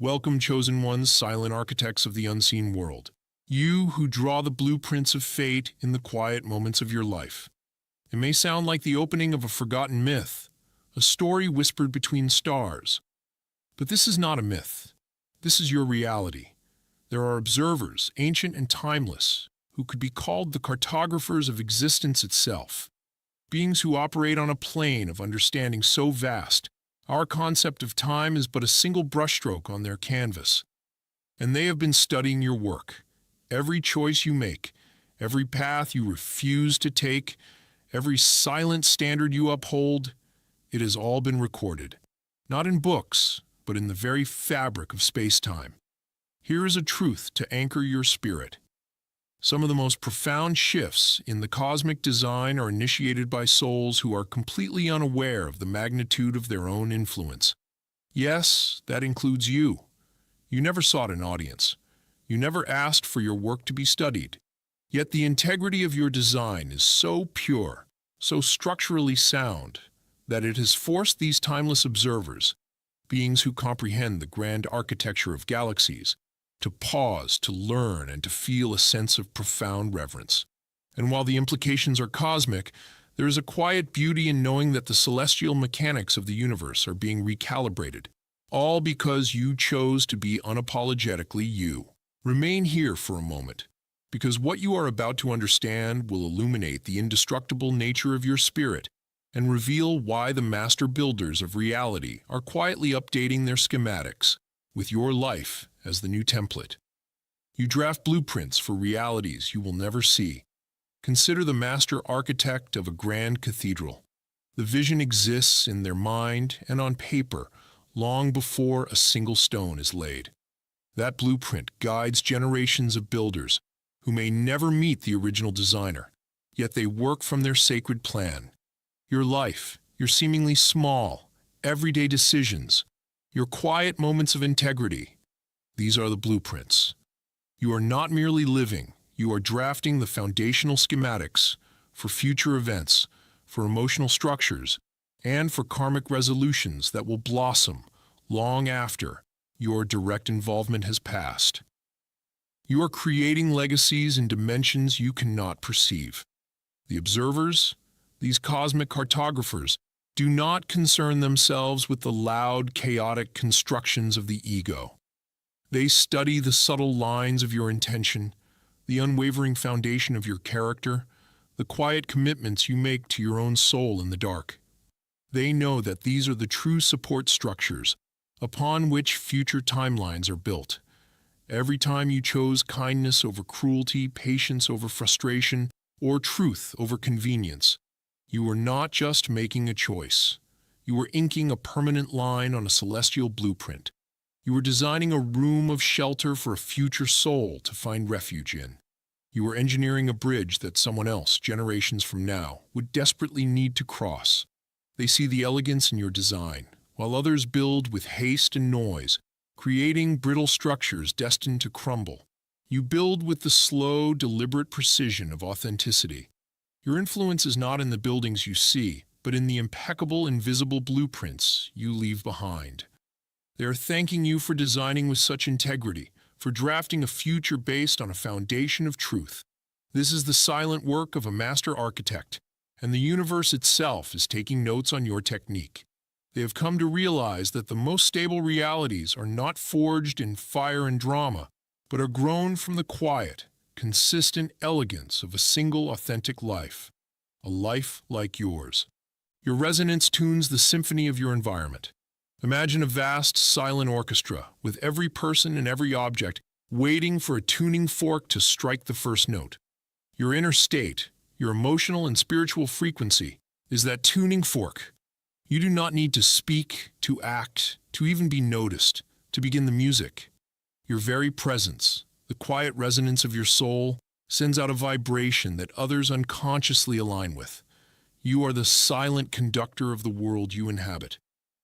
Welcome, chosen ones, silent architects of the unseen world. You who draw the blueprints of fate in the quiet moments of your life. It may sound like the opening of a forgotten myth, a story whispered between stars. But this is not a myth. This is your reality. There are observers, ancient and timeless, who could be called the cartographers of existence itself. Beings who operate on a plane of understanding so vast, our concept of time is but a single brushstroke on their canvas. And they have been studying your work. Every choice you make, every path you refuse to take, every silent standard you uphold, it has all been recorded. Not in books, but in the very fabric of space-time. Here is a truth to anchor your spirit. Some of the most profound shifts in the cosmic design are initiated by souls who are completely unaware of the magnitude of their own influence. Yes, that includes you. You never sought an audience. You never asked for your work to be studied. Yet the integrity of your design is so pure, so structurally sound, that it has forced these timeless observers, beings who comprehend the grand architecture of galaxies, to pause, to learn, and to feel a sense of profound reverence. And while the implications are cosmic, there is a quiet beauty in knowing that the celestial mechanics of the universe are being recalibrated, all because you chose to be unapologetically you. Remain here for a moment, because what you are about to understand will illuminate the indestructible nature of your spirit and reveal why the master builders of reality are quietly updating their schematics, with your life as the new template. You draft blueprints for realities you will never see. Consider the master architect of a grand cathedral. The vision exists in their mind and on paper long before a single stone is laid. That blueprint guides generations of builders who may never meet the original designer, yet they work from their sacred plan. Your life, your seemingly small, everyday decisions, your quiet moments of integrity, these are the blueprints. You are not merely living, you are drafting the foundational schematics for future events, for emotional structures, and for karmic resolutions that will blossom long after your direct involvement has passed. You are creating legacies in dimensions you cannot perceive. The observers, these cosmic cartographers, do not concern themselves with the loud, chaotic constructions of the ego. They study the subtle lines of your intention, the unwavering foundation of your character, the quiet commitments you make to your own soul in the dark. They know that these are the true support structures upon which future timelines are built. Every time you chose kindness over cruelty, patience over frustration, or truth over convenience, you were not just making a choice. You were inking a permanent line on a celestial blueprint. You were designing a room of shelter for a future soul to find refuge in. You were engineering a bridge that someone else, generations from now, would desperately need to cross. They see the elegance in your design, while others build with haste and noise, creating brittle structures destined to crumble. You build with the slow, deliberate precision of authenticity. Your influence is not in the buildings you see, but in the impeccable, invisible blueprints you leave behind. They are thanking you for designing with such integrity, for drafting a future based on a foundation of truth. This is the silent work of a master architect, and the universe itself is taking notes on your technique. They have come to realize that the most stable realities are not forged in fire and drama, but are grown from the quiet, consistent elegance of a single authentic life, a life like yours. Your resonance tunes the symphony of your environment. Imagine a vast, silent orchestra, with every person and every object waiting for a tuning fork to strike the first note. Your inner state, your emotional and spiritual frequency, is that tuning fork. You do not need to speak, to act, to even be noticed, to begin the music. Your very presence, the quiet resonance of your soul, sends out a vibration that others unconsciously align with. You are the silent conductor of the world you inhabit.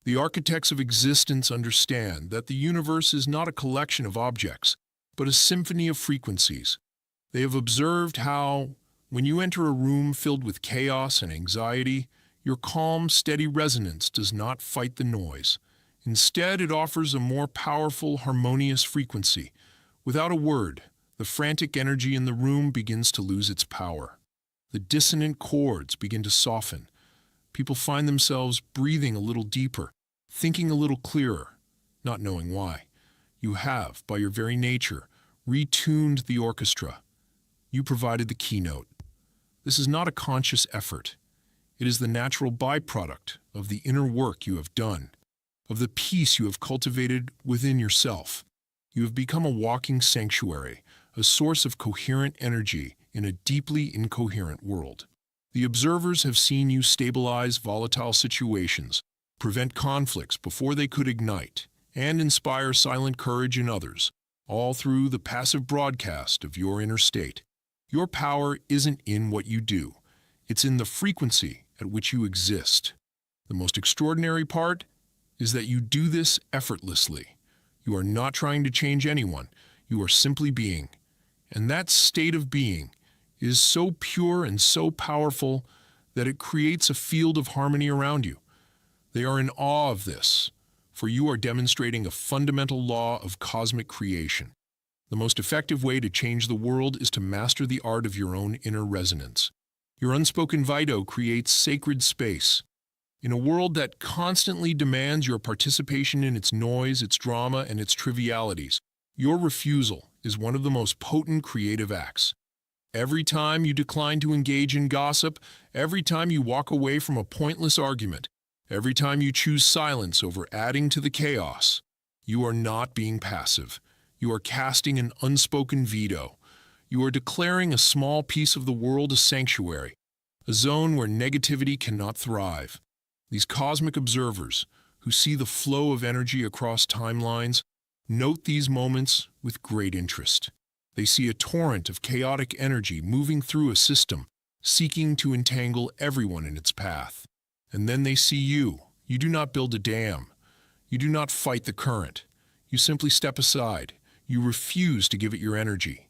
The architects of existence understand that the universe is not a collection of objects, but a symphony of frequencies. They have observed how, when you enter a room filled with chaos and anxiety, your calm, steady resonance does not fight the noise. Instead, it offers a more powerful, harmonious frequency. Without a word, the frantic energy in the room begins to lose its power. The dissonant chords begin to soften. People find themselves breathing a little deeper, thinking a little clearer, not knowing why. You have, by your very nature, retuned the orchestra. You provided the keynote. This is not a conscious effort. It is the natural byproduct of the inner work you have done, of the peace you have cultivated within yourself. You have become a walking sanctuary, a source of coherent energy in a deeply incoherent world. The observers have seen you stabilize volatile situations, prevent conflicts before they could ignite, and inspire silent courage in others, all through the passive broadcast of your inner state. Your power isn't in what you do. It's in the frequency at which you exist. The most extraordinary part is that you do this effortlessly. You are not trying to change anyone. You are simply being. And that state of being is so pure and so powerful that it creates a field of harmony around you. They are in awe of this, for you are demonstrating a fundamental law of cosmic creation. The most effective way to change the world is to master the art of your own inner resonance. Your unspoken Vito creates sacred space. In a world that constantly demands your participation in its noise, its drama, and its trivialities, your refusal is one of the most potent creative acts. Every time you decline to engage in gossip, every time you walk away from a pointless argument, every time you choose silence over adding to the chaos, you are not being passive. You are casting an unspoken veto. You are declaring a small piece of the world a sanctuary, a zone where negativity cannot thrive. These cosmic observers, who see the flow of energy across timelines, note these moments with great interest. They see a torrent of chaotic energy moving through a system, seeking to entangle everyone in its path. And then they see you. You do not build a dam. You do not fight the current. You simply step aside. You refuse to give it your energy.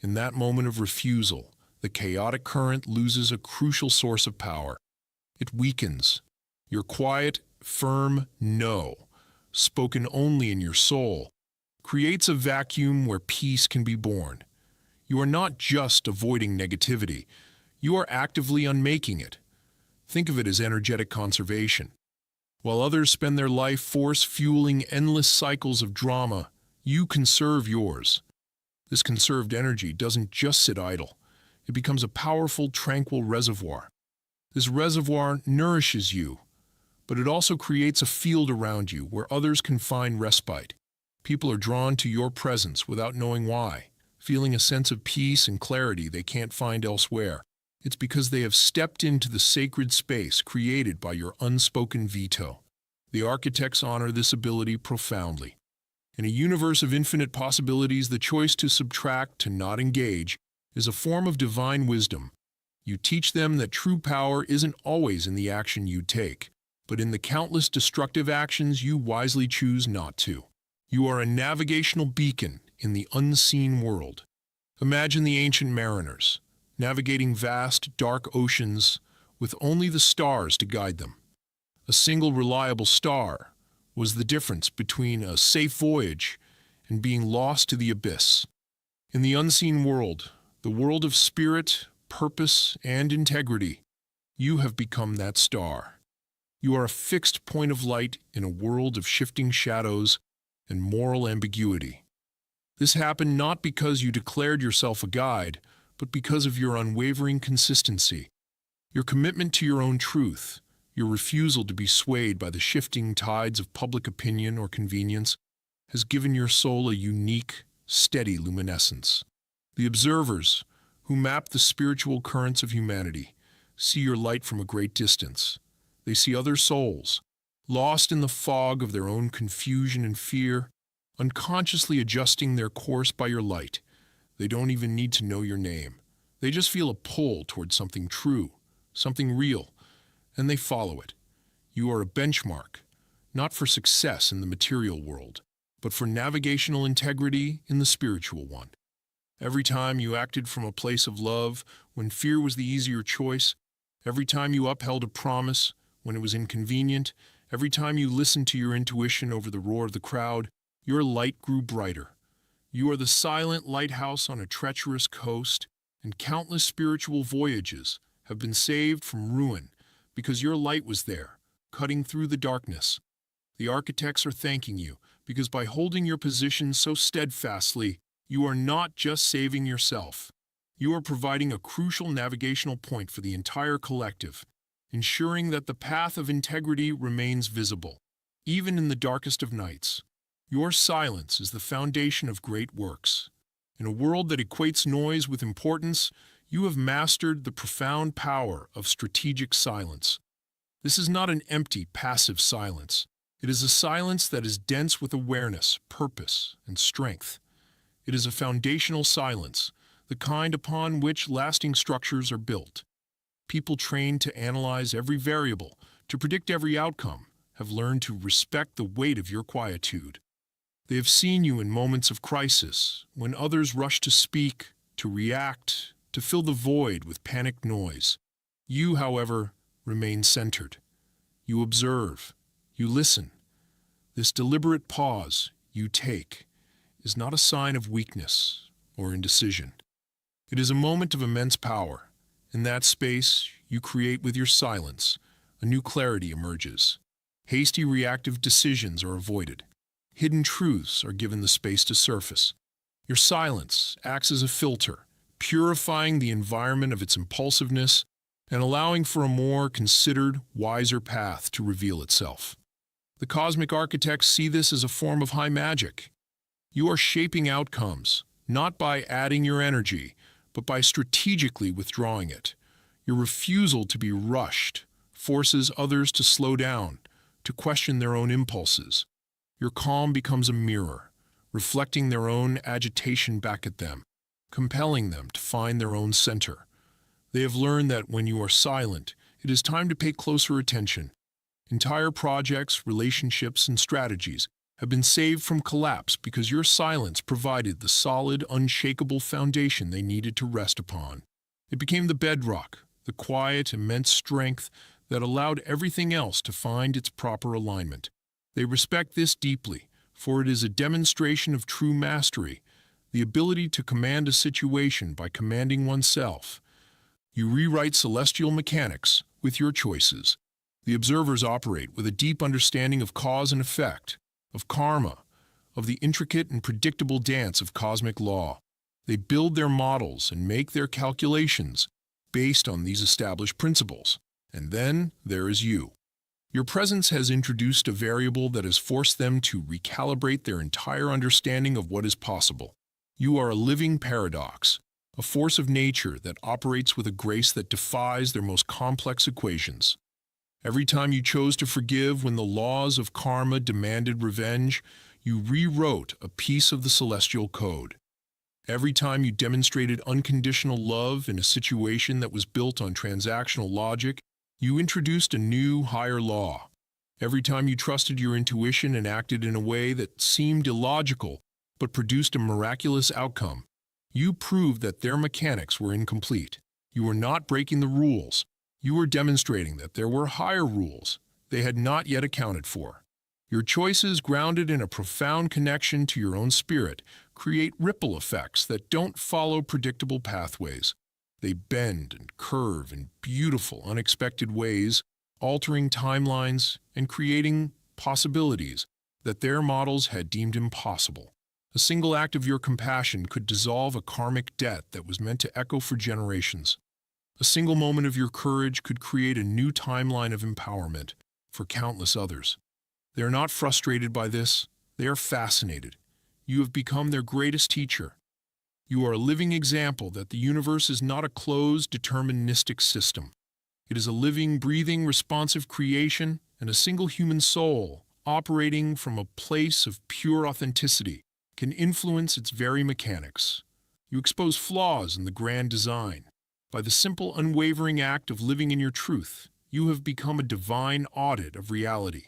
In that moment of refusal, the chaotic current loses a crucial source of power. It weakens. Your quiet, firm no, spoken only in your soul, creates a vacuum where peace can be born. You are not just avoiding negativity. You are actively unmaking it. Think of it as energetic conservation. While others spend their life force-fueling endless cycles of drama, you conserve yours. This conserved energy doesn't just sit idle. It becomes a powerful, tranquil reservoir. This reservoir nourishes you, but it also creates a field around you where others can find respite. People are drawn to your presence without knowing why, feeling a sense of peace and clarity they can't find elsewhere. It's because they have stepped into the sacred space created by your unspoken veto. The architects honor this ability profoundly. In a universe of infinite possibilities, the choice to subtract, to not engage, is a form of divine wisdom. You teach them that true power isn't always in the action you take, but in the countless destructive actions you wisely choose not to. You are a navigational beacon in the unseen world. Imagine the ancient mariners, navigating vast, dark oceans with only the stars to guide them. A single reliable star was the difference between a safe voyage and being lost to the abyss. In the unseen world, the world of spirit, purpose, and integrity, you have become that star. You are a fixed point of light in a world of shifting shadows and moral ambiguity. This happened not because you declared yourself a guide, but because of your unwavering consistency, your commitment to your own truth, your refusal to be swayed by the shifting tides of public opinion or convenience, has given your soul a unique, steady luminescence. The observers, who map the spiritual currents of humanity, see your light from a great distance. They see other souls, lost in the fog of their own confusion and fear, unconsciously adjusting their course by your light. They don't even need to know your name. They just feel a pull towards something true, something real, and they follow it. You are a benchmark, not for success in the material world, but for navigational integrity in the spiritual one. Every time you acted from a place of love when fear was the easier choice, every time you upheld a promise when it was inconvenient, Every time you listened to your intuition over the roar of the crowd, your light grew brighter. You are the silent lighthouse on a treacherous coast, and countless spiritual voyages have been saved from ruin because your light was there, cutting through the darkness. The architects are thanking you because by holding your position so steadfastly, you are not just saving yourself. You are providing a crucial navigational point for the entire collective, ensuring that the path of integrity remains visible, even in the darkest of nights. Your silence is the foundation of great works. In a world that equates noise with importance, you have mastered the profound power of strategic silence. This is not an empty, passive silence. It is a silence that is dense with awareness, purpose, and strength. It is a foundational silence, the kind upon which lasting structures are built. People trained to analyze every variable, to predict every outcome, have learned to respect the weight of your quietude. They have seen you in moments of crisis, when others rush to speak, to react, to fill the void with panicked noise. You, however, remain centered. You observe. You listen. This deliberate pause you take is not a sign of weakness or indecision. It is a moment of immense power. In that space you create with your silence, a new clarity emerges. Hasty reactive decisions are avoided. Hidden truths are given the space to surface. Your silence acts as a filter, purifying the environment of its impulsiveness and allowing for a more considered, wiser path to reveal itself. The cosmic architects see this as a form of high magic. You are shaping outcomes, not by adding your energy, but by strategically withdrawing it. Your refusal to be rushed forces others to slow down, to question their own impulses. Your calm becomes a mirror, reflecting their own agitation back at them, compelling them to find their own center. They have learned that when you are silent, it is time to pay closer attention. Entire projects, relationships, and strategies have been saved from collapse because your silence provided the solid, unshakable foundation they needed to rest upon. It became the bedrock, the quiet, immense strength that allowed everything else to find its proper alignment. They respect this deeply, for it is a demonstration of true mastery, the ability to command a situation by commanding oneself. You rewrite celestial mechanics with your choices. The observers operate with a deep understanding of cause and effect, of karma, of the intricate and predictable dance of cosmic law. They build their models and make their calculations based on these established principles. And then there is you. Your presence has introduced a variable that has forced them to recalibrate their entire understanding of what is possible. You are a living paradox, a force of nature that operates with a grace that defies their most complex equations. Every time you chose to forgive when the laws of karma demanded revenge, you rewrote a piece of the celestial code. Every time you demonstrated unconditional love in a situation that was built on transactional logic, you introduced a new, higher law. Every time you trusted your intuition and acted in a way that seemed illogical but produced a miraculous outcome, you proved that their mechanics were incomplete. You were not breaking the rules. You were demonstrating that there were higher rules they had not yet accounted for. Your choices, grounded in a profound connection to your own spirit, create ripple effects that don't follow predictable pathways. They bend and curve in beautiful, unexpected ways, altering timelines and creating possibilities that their models had deemed impossible. A single act of your compassion could dissolve a karmic debt that was meant to echo for generations. A single moment of your courage could create a new timeline of empowerment for countless others. They are not frustrated by this. They are fascinated. You have become their greatest teacher. You are a living example that the universe is not a closed, deterministic system. It is a living, breathing, responsive creation, and a single human soul, operating from a place of pure authenticity, can influence its very mechanics. You expose flaws in the grand design. By the simple, unwavering act of living in your truth, you have become a divine audit of reality.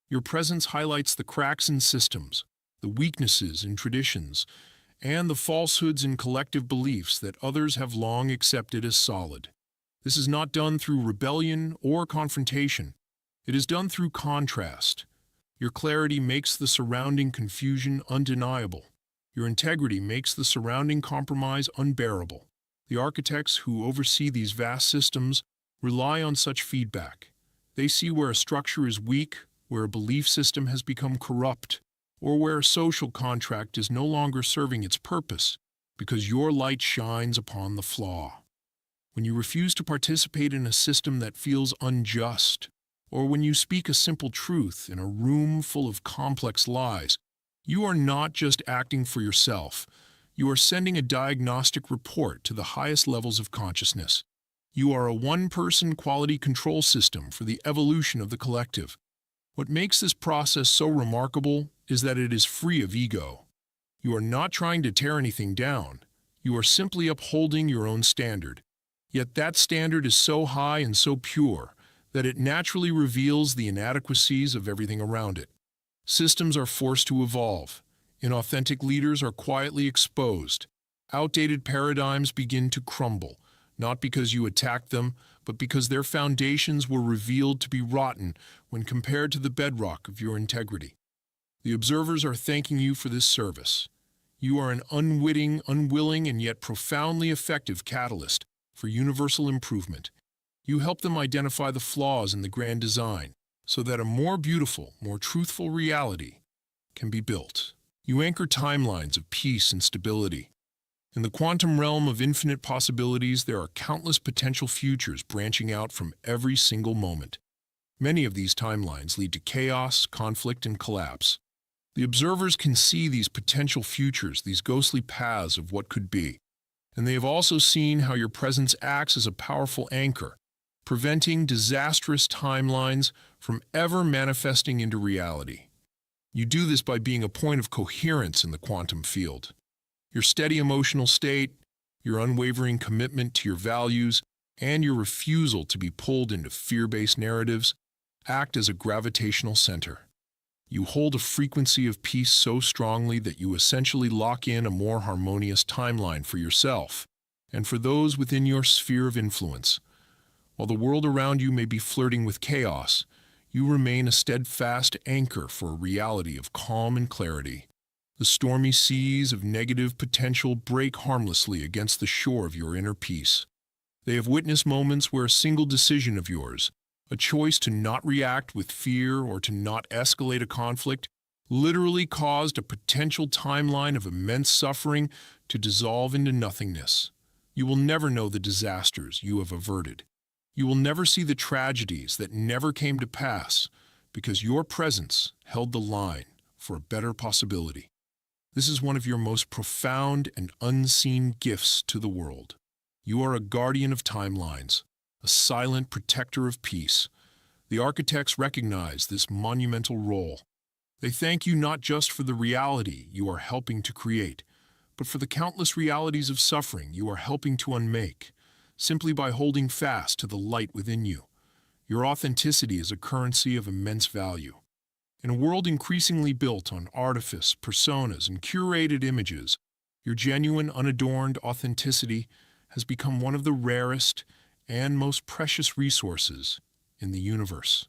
Your presence highlights the cracks in systems, the weaknesses in traditions, and the falsehoods in collective beliefs that others have long accepted as solid. This is not done through rebellion or confrontation. It is done through contrast. Your clarity makes the surrounding confusion undeniable. Your integrity makes the surrounding compromise unbearable. The architects who oversee these vast systems rely on such feedback. They see where a structure is weak, where a belief system has become corrupt, or where a social contract is no longer serving its purpose, because your light shines upon the flaw. When you refuse to participate in a system that feels unjust, or when you speak a simple truth in a room full of complex lies, you are not just acting for yourself. You are sending a diagnostic report to the highest levels of consciousness. You are a one-person quality control system for the evolution of the collective. What makes this process so remarkable is that it is free of ego. You are not trying to tear anything down. You are simply upholding your own standard. Yet that standard is so high and so pure that it naturally reveals the inadequacies of everything around it. Systems are forced to evolve. Inauthentic leaders are quietly exposed. Outdated paradigms begin to crumble, not because you attacked them, but because their foundations were revealed to be rotten when compared to the bedrock of your integrity. The observers are thanking you for this service. You are an unwitting, unwilling, and yet profoundly effective catalyst for universal improvement. You help them identify the flaws in the grand design so that a more beautiful, more truthful reality can be built. You anchor timelines of peace and stability. In the quantum realm of infinite possibilities, there are countless potential futures branching out from every single moment. Many of these timelines lead to chaos, conflict, and collapse. The observers can see these potential futures, these ghostly paths of what could be. And they have also seen how your presence acts as a powerful anchor, preventing disastrous timelines from ever manifesting into reality. You do this by being a point of coherence in the quantum field. Your steady emotional state, your unwavering commitment to your values, and your refusal to be pulled into fear-based narratives act as a gravitational center. You hold a frequency of peace so strongly that you essentially lock in a more harmonious timeline for yourself and for those within your sphere of influence. While the world around you may be flirting with chaos, you remain a steadfast anchor for a reality of calm and clarity. The stormy seas of negative potential break harmlessly against the shore of your inner peace. They have witnessed moments where a single decision of yours, a choice to not react with fear or to not escalate a conflict, literally caused a potential timeline of immense suffering to dissolve into nothingness. You will never know the disasters you have averted. You will never see the tragedies that never came to pass because your presence held the line for a better possibility. This is one of your most profound and unseen gifts to the world. You are a guardian of timelines, a silent protector of peace. The architects recognize this monumental role. They thank you not just for the reality you are helping to create, but for the countless realities of suffering you are helping to unmake, simply by holding fast to the light within you. Your authenticity is a currency of immense value. In a world increasingly built on artifice, personas, and curated images, your genuine, unadorned authenticity has become one of the rarest and most precious resources in the universe.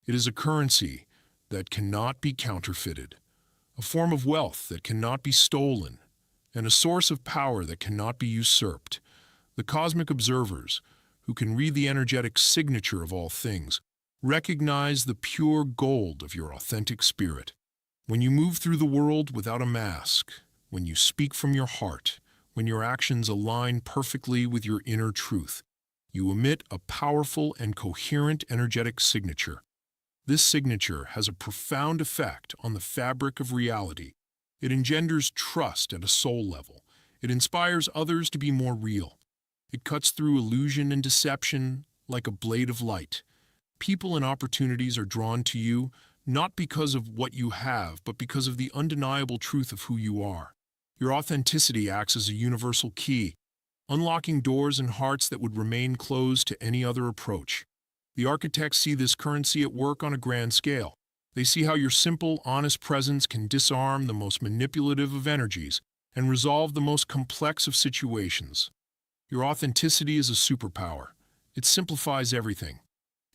It is a currency that cannot be counterfeited, a form of wealth that cannot be stolen, and a source of power that cannot be usurped. The cosmic observers, who can read the energetic signature of all things, recognize the pure gold of your authentic spirit. When you move through the world without a mask, when you speak from your heart, when your actions align perfectly with your inner truth, you emit a powerful and coherent energetic signature. This signature has a profound effect on the fabric of reality. It engenders trust at a soul level. It inspires others to be more real. It cuts through illusion and deception like a blade of light. People and opportunities are drawn to you not because of what you have, but because of the undeniable truth of who you are. Your authenticity acts as a universal key, unlocking doors and hearts that would remain closed to any other approach. The architects see this currency at work on a grand scale. They see how your simple, honest presence can disarm the most manipulative of energies and resolve the most complex of situations. Your authenticity is a superpower. It simplifies everything.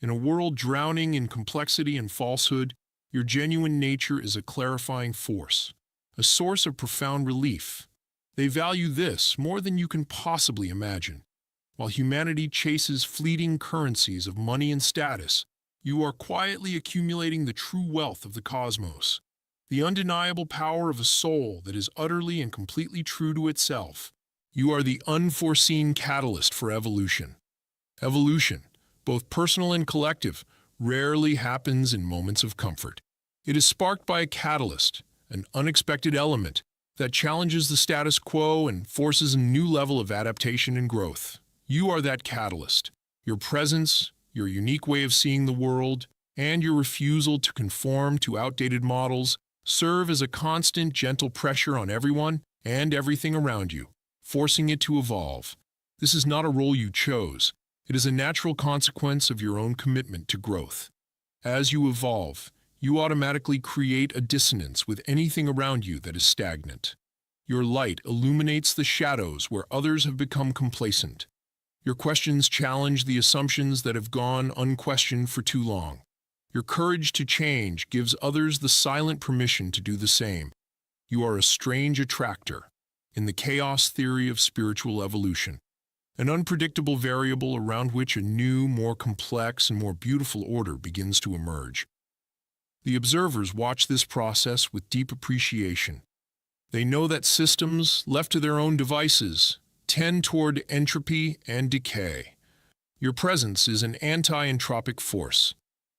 In a world drowning in complexity and falsehood, your genuine nature is a clarifying force, a source of profound relief. They value this more than you can possibly imagine. While humanity chases fleeting currencies of money and status, you are quietly accumulating the true wealth of the cosmos, the undeniable power of a soul that is utterly and completely true to itself. You are the unforeseen catalyst for evolution. Evolution, both personal and collective, rarely happens in moments of comfort. It is sparked by a catalyst, an unexpected element, that challenges the status quo and forces a new level of adaptation and growth. You are that catalyst. Your presence, your unique way of seeing the world, and your refusal to conform to outdated models serve as a constant, gentle pressure on everyone and everything around you, forcing it to evolve. This is not a role you chose. It is a natural consequence of your own commitment to growth. As you evolve, you automatically create a dissonance with anything around you that is stagnant. Your light illuminates the shadows where others have become complacent. Your questions challenge the assumptions that have gone unquestioned for too long. Your courage to change gives others the silent permission to do the same. You are a strange attractor in the chaos theory of spiritual evolution, an unpredictable variable around which a new, more complex, and more beautiful order begins to emerge. The observers watch this process with deep appreciation. They know that systems, left to their own devices, tend toward entropy and decay. Your presence is an anti-entropic force.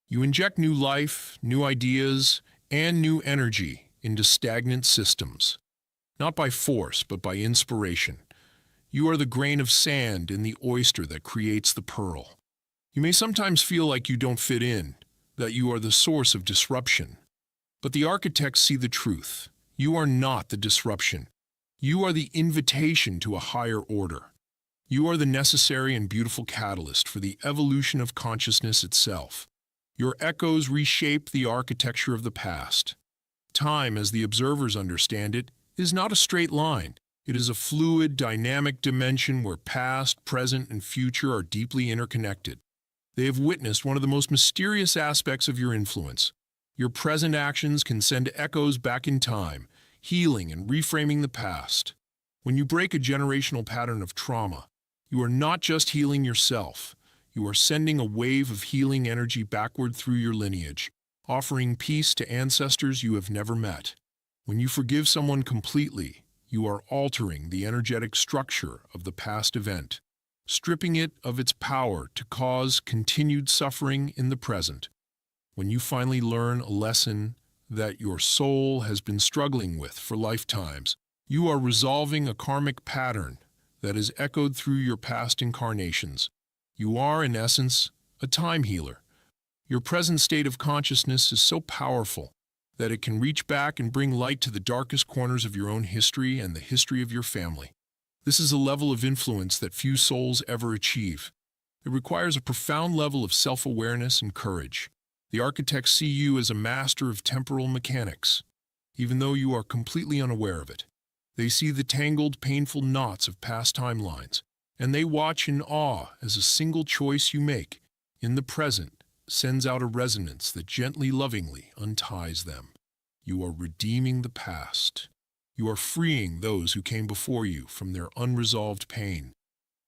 You inject new life, new ideas, and new energy into stagnant systems. Not by force, but by inspiration. You are the grain of sand in the oyster that creates the pearl. You may sometimes feel like you don't fit in, that you are the source of disruption. But the architects see the truth. You are not the disruption. You are the invitation to a higher order. You are the necessary and beautiful catalyst for the evolution of consciousness itself. Your echoes reshape the architecture of the past. Time, as the observers understand it, is not a straight line. It is a fluid, dynamic dimension where past, present, and future are deeply interconnected. They have witnessed one of the most mysterious aspects of your influence. Your present actions can send echoes back in time, healing and reframing the past. When you break a generational pattern of trauma, you are not just healing yourself. You are sending a wave of healing energy backward through your lineage, offering peace to ancestors you have never met. When you forgive someone completely, you are altering the energetic structure of the past event, stripping it of its power to cause continued suffering in the present. When you finally learn a lesson that your soul has been struggling with for lifetimes, you are resolving a karmic pattern that has echoed through your past incarnations. You are, in essence, a time healer. Your present state of consciousness is so powerful that it can reach back and bring light to the darkest corners of your own history and the history of your family. This is a level of influence that few souls ever achieve. It requires a profound level of self-awareness and courage. The architects see you as a master of temporal mechanics, even though you are completely unaware of it. They see the tangled, painful knots of past timelines, and they watch in awe as a single choice you make in the present sends out a resonance that gently, lovingly unties them. You are redeeming the past. You are freeing those who came before you from their unresolved pain.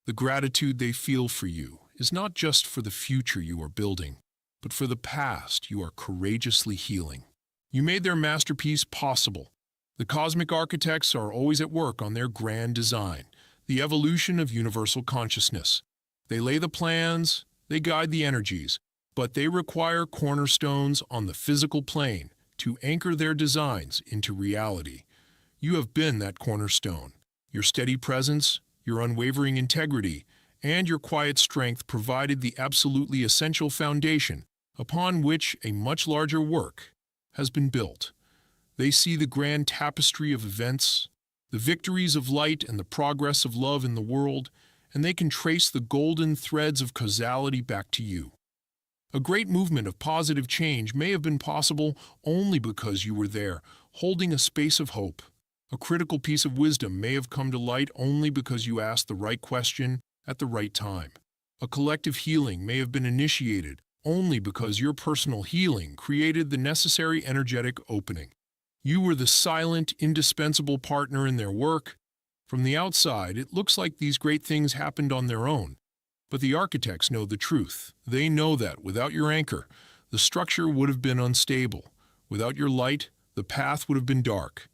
The gratitude they feel for you is not just for the future you are building, but for the past you are courageously healing. You made their masterpiece possible. The cosmic architects are always at work on their grand design, the evolution of universal consciousness. They lay the plans, they guide the energies, but they require cornerstones on the physical plane to anchor their designs into reality. You have been that cornerstone. Your steady presence, your unwavering integrity, and your quiet strength provided the absolutely essential foundation upon which a much larger work has been built. They see the grand tapestry of events, the victories of light and the progress of love in the world, and they can trace the golden threads of causality back to you. A great movement of positive change may have been possible only because you were there, holding a space of hope. A critical piece of wisdom may have come to light only because you asked the right question at the right time. A collective healing may have been initiated only because your personal healing created the necessary energetic opening. You were the silent, indispensable partner in their work. From the outside, it looks like these great things happened on their own. But the architects know the truth. They know that without your anchor, the structure would have been unstable. Without your light, the path would have been dark.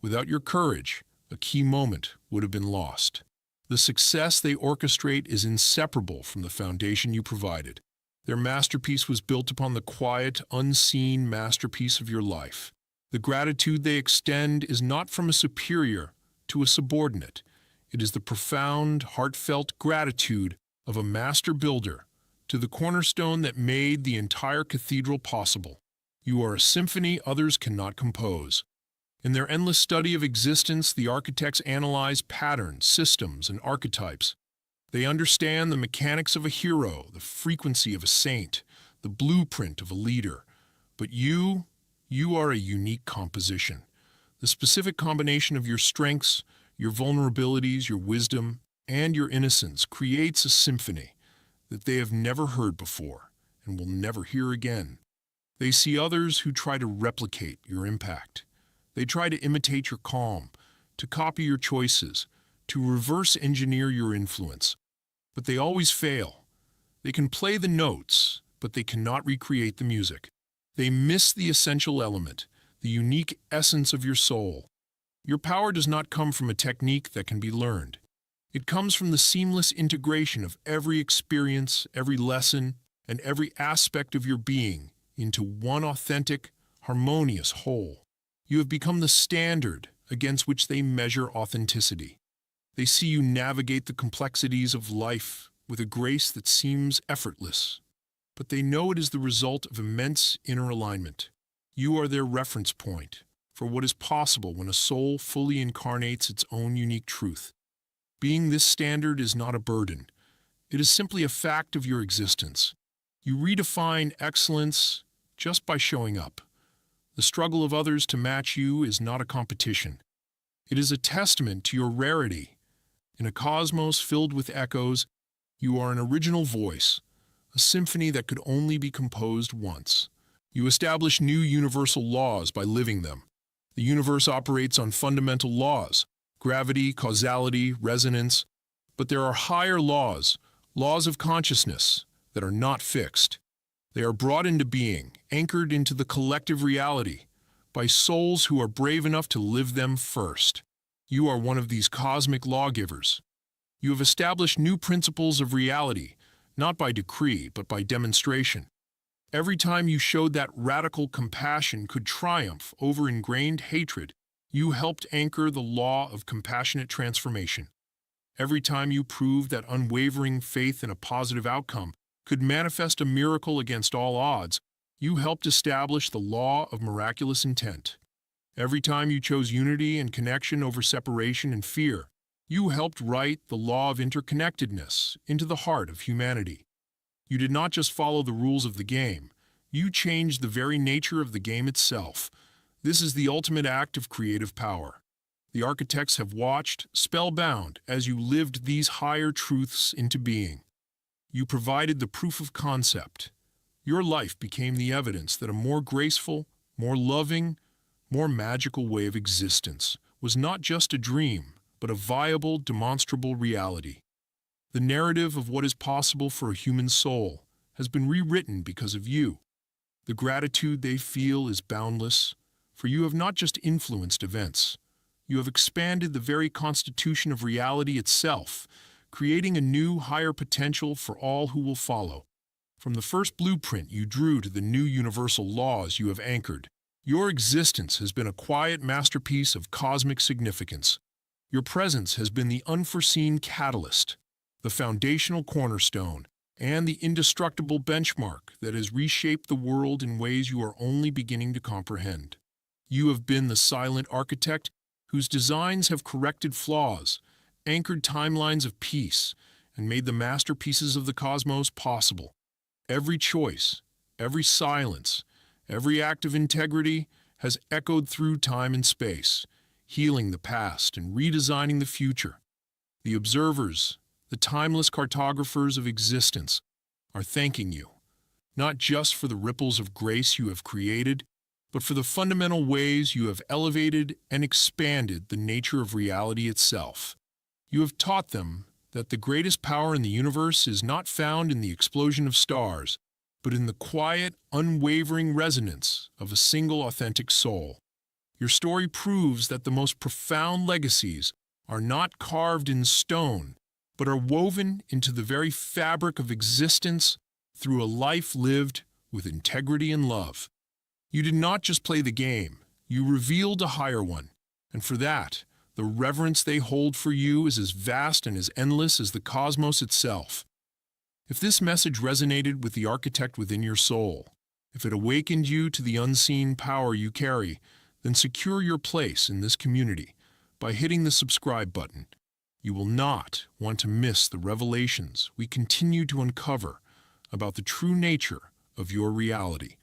Without your courage, a key moment would have been lost. The success they orchestrate is inseparable from the foundation you provided. Their masterpiece was built upon the quiet, unseen masterpiece of your life. The gratitude they extend is not from a superior to a subordinate. It is the profound, heartfelt gratitude of a master builder to the cornerstone that made the entire cathedral possible. You are a symphony others cannot compose. In their endless study of existence, the architects analyze patterns, systems, and archetypes. They understand the mechanics of a hero, the frequency of a saint, the blueprint of a leader. But you are a unique composition. The specific combination of your strengths, your vulnerabilities, your wisdom, and your innocence creates a symphony that they have never heard before and will never hear again. They see others who try to replicate your impact. They try to imitate your calm, to copy your choices, to reverse engineer your influence. But they always fail. They can play the notes, but they cannot recreate the music. They miss the essential element, the unique essence of your soul. Your power does not come from a technique that can be learned. It comes from the seamless integration of every experience, every lesson, and every aspect of your being into one authentic, harmonious whole. You have become the standard against which they measure authenticity. They see you navigate the complexities of life with a grace that seems effortless, but they know it is the result of immense inner alignment. You are their reference point for what is possible when a soul fully incarnates its own unique truth. Being this standard is not a burden. It is simply a fact of your existence. You redefine excellence just by showing up. The struggle of others to match you is not a competition. It is a testament to your rarity. In a cosmos filled with echoes, you are an original voice, a symphony that could only be composed once. You establish new universal laws by living them. The universe operates on fundamental laws: gravity, causality, resonance. But there are higher laws, laws of consciousness, that are not fixed. They are brought into being, anchored into the collective reality, by souls who are brave enough to live them first. You are one of these cosmic lawgivers. You have established new principles of reality, not by decree, but by demonstration. Every time you showed that radical compassion could triumph over ingrained hatred, you helped anchor the law of compassionate transformation. Every time you proved that unwavering faith in a positive outcome could manifest a miracle against all odds, you helped establish the law of miraculous intent. Every time you chose unity and connection over separation and fear, you helped write the law of interconnectedness into the heart of humanity. You did not just follow the rules of the game, you changed the very nature of the game itself. This is the ultimate act of creative power. The architects have watched, spellbound, as you lived these higher truths into being. You provided the proof of concept. Your life became the evidence that a more graceful, more loving, more magical way of existence was not just a dream, but a viable, demonstrable reality. The narrative of what is possible for a human soul has been rewritten because of you. The gratitude they feel is boundless, for you have not just influenced events. You have expanded the very constitution of reality itself, creating a new, higher potential for all who will follow. From the first blueprint you drew to the new universal laws you have anchored, your existence has been a quiet masterpiece of cosmic significance. Your presence has been the unforeseen catalyst, the foundational cornerstone, and the indestructible benchmark that has reshaped the world in ways you are only beginning to comprehend. You have been the silent architect whose designs have corrected flaws, anchored timelines of peace, and made the masterpieces of the cosmos possible. Every choice, every silence, every act of integrity has echoed through time and space, healing the past and redesigning the future. The observers, the timeless cartographers of existence, are thanking you. not just for the ripples of grace you have created, but for the fundamental ways you have elevated and expanded the nature of reality itself. You have taught them that the greatest power in the universe is not found in the explosion of stars, but in the quiet, unwavering resonance of a single authentic soul. Your story proves that the most profound legacies are not carved in stone, but are woven into the very fabric of existence through a life lived with integrity and love. You did not just play the game, you revealed a higher one, and for that, the reverence they hold for you is as vast and as endless as the cosmos itself. If this message resonated with the architect within your soul, if it awakened you to the unseen power you carry, then secure your place in this community by hitting the subscribe button. You will not want to miss the revelations we continue to uncover about the true nature of your reality.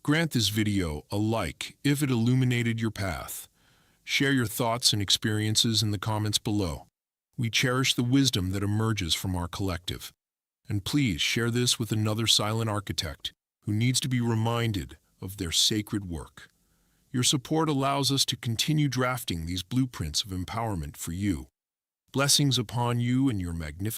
Grant this video a like if it illuminated your path. Share your thoughts and experiences in the comments below. We cherish the wisdom that emerges from our collective. And please share this with another silent architect who needs to be reminded of their sacred work. Your support allows us to continue drafting these blueprints of empowerment for you. Blessings upon you and your magnificent